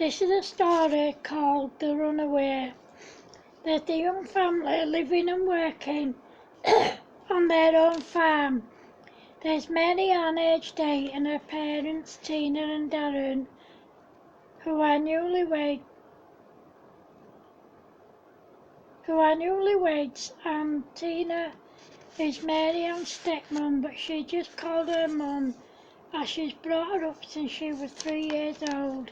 This is a story called The Runaway. There's a young family living and working on their own farm. There's Mary Ann, aged 8, and her parents, Tina and Darren, who are newlyweds, and Tina is Mary Ann's stepmom, but she just called her mum as she's brought her up since she was 3 years old.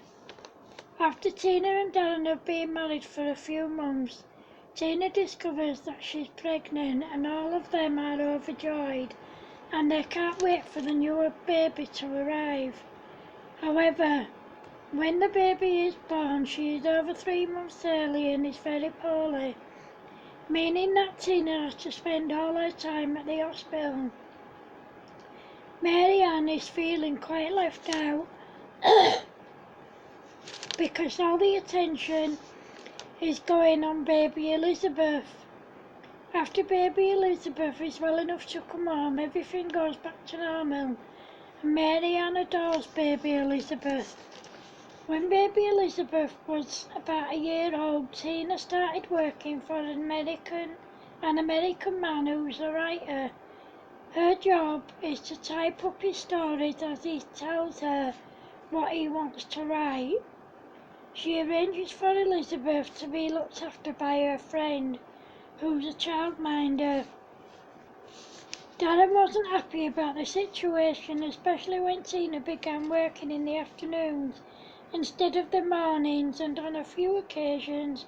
After Tina and Darren have been married for a few months, Tina discovers that she's pregnant and all of them are overjoyed and they can't wait for the new baby to arrive. However, when the baby is born, she is over 3 months early and is very poorly, meaning that Tina has to spend all her time at the hospital. Mary Ann is feeling quite left out because all the attention is going on baby Elizabeth. After baby Elizabeth is well enough to come home, everything goes back to normal, and Mary Ann adores baby Elizabeth. When baby Elizabeth was about a year old, Tina started working for an American man who's a writer. Her job is to type up his stories as he tells her what he wants to write. She arranges for Elizabeth to be looked after by her friend, who's a childminder. Darren wasn't happy about the situation, especially when Tina began working in the afternoons instead of the mornings, and on a few occasions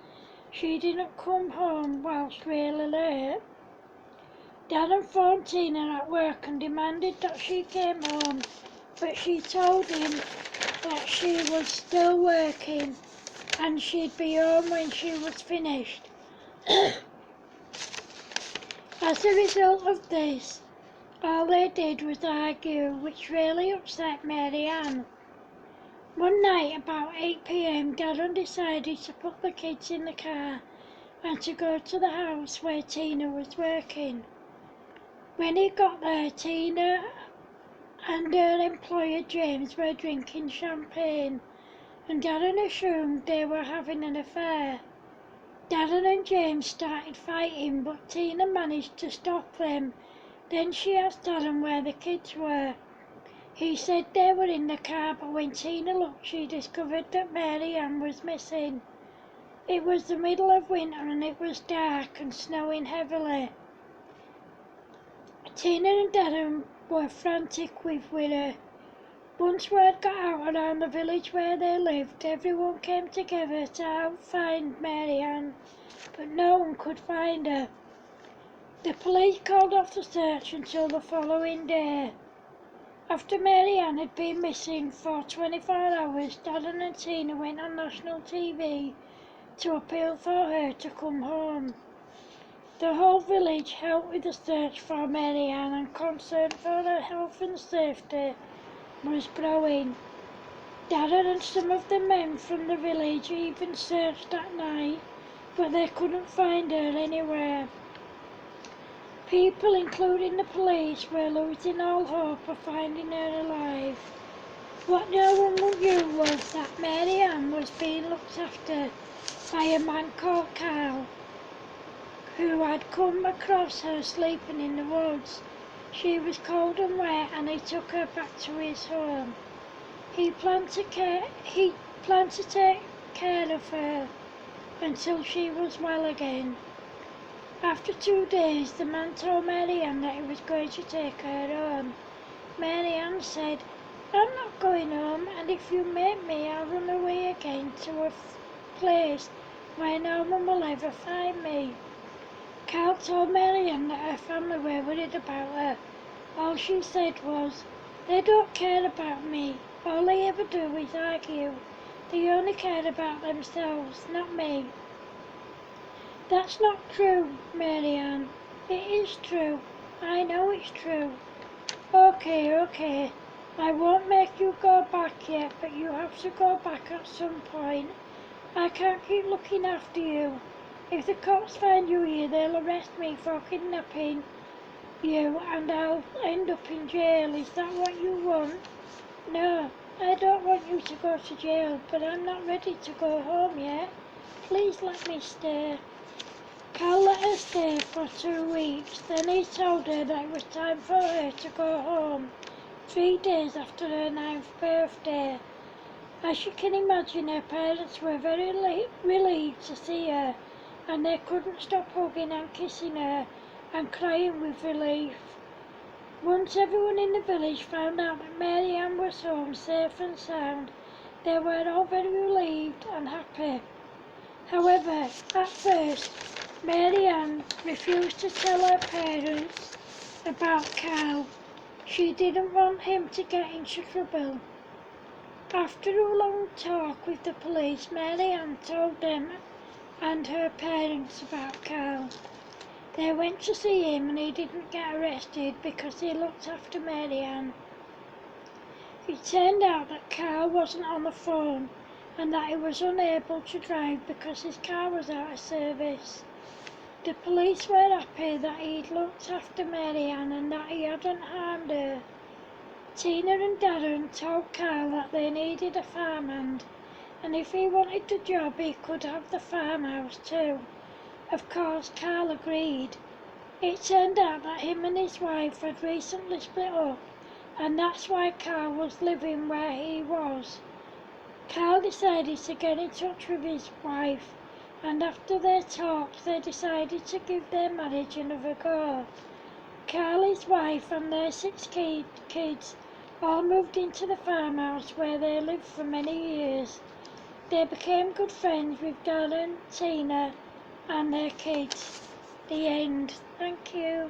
she didn't come home whilst really late. Darren phoned Tina at work and demanded that she came home, but she told him that she was still working and she'd be home when she was finished. As a result of this, all they did was argue, which really upset Mary Ann. One night about 8 p.m, Darren decided to put the kids in the car and to go to the house where Tina was working. When he got there, Tina and her employer James were drinking champagne, and Darren assumed they were having an affair. Darren and James started fighting, but Tina managed to stop them. Then she asked Darren where the kids were. He said they were in the car, but when Tina looked, she discovered that Mary Ann was missing. It was the middle of winter and it was dark and snowing heavily. Tina and Darren were frantic with her. Once word got out around the village where they lived, everyone came together to help find Mary Ann, but no one could find her. The police called off the search until the following day. After Mary Ann had been missing for 24 hours, Darren and Tina went on national TV to appeal for her to come home. The whole village helped with the search for Mary Ann, and concern for her health and safety was growing. Darren and some of the men from the village even searched at night, but they couldn't find her anywhere. People, including the police, were losing all hope of finding her alive. What no one knew was that Mary Ann was being looked after by a man called Carl, who had come across her sleeping in the woods. She was cold and wet, and he took her back to his home. He planned to take care of her until she was well again. After 2 days, the man told Mary Ann that he was going to take her home. Mary Ann said, "I'm not going home, and if you make me, I'll run away again to a place where no one will ever find me." Carl told Mary Ann that her family were worried about her. All she said was, "They don't care about me. All they ever do is argue. They only care about themselves, not me." "That's not true, Mary Ann." "It is true. I know it's true." Okay. I won't make you go back yet, but you have to go back at some point. I can't keep looking after you. If the cops find you here, they'll arrest me for kidnapping you and I'll end up in jail. Is that what you want?" "No, I don't want you to go to jail, but I'm not ready to go home yet. Please let me stay. Carl let her stay for 2 weeks, then he told her that it was time for her to go home, 3 days after her 9th birthday. As you can imagine, her parents were very relieved to see her, and they couldn't stop hugging and kissing her and crying with relief. Once everyone in the village found out that Mary Ann was home safe and sound, they were all very relieved and happy. However, at first, Mary Ann refused to tell her parents about Carl. She didn't want him to get into trouble. After a long talk with the police, Mary Ann told them and her parents about Carl. They went to see him and he didn't get arrested because he looked after Mary Ann. It turned out that Carl wasn't on the phone and that he was unable to drive because his car was out of service. The police were happy that he'd looked after Mary Ann and that he hadn't harmed her. Tina and Darren told Carl that they needed a farmhand, and if he wanted the job he could have the farmhouse too. Of course, Carl agreed. It turned out that him and his wife had recently split up, and that's why Carl was living where he was. Carl decided to get in touch with his wife, and after their talks they decided to give their marriage another go. Carl, his wife and their 6 kids all moved into the farmhouse where they lived for many years. They became good friends with Darren, Tina and their kids. The end. Thank you.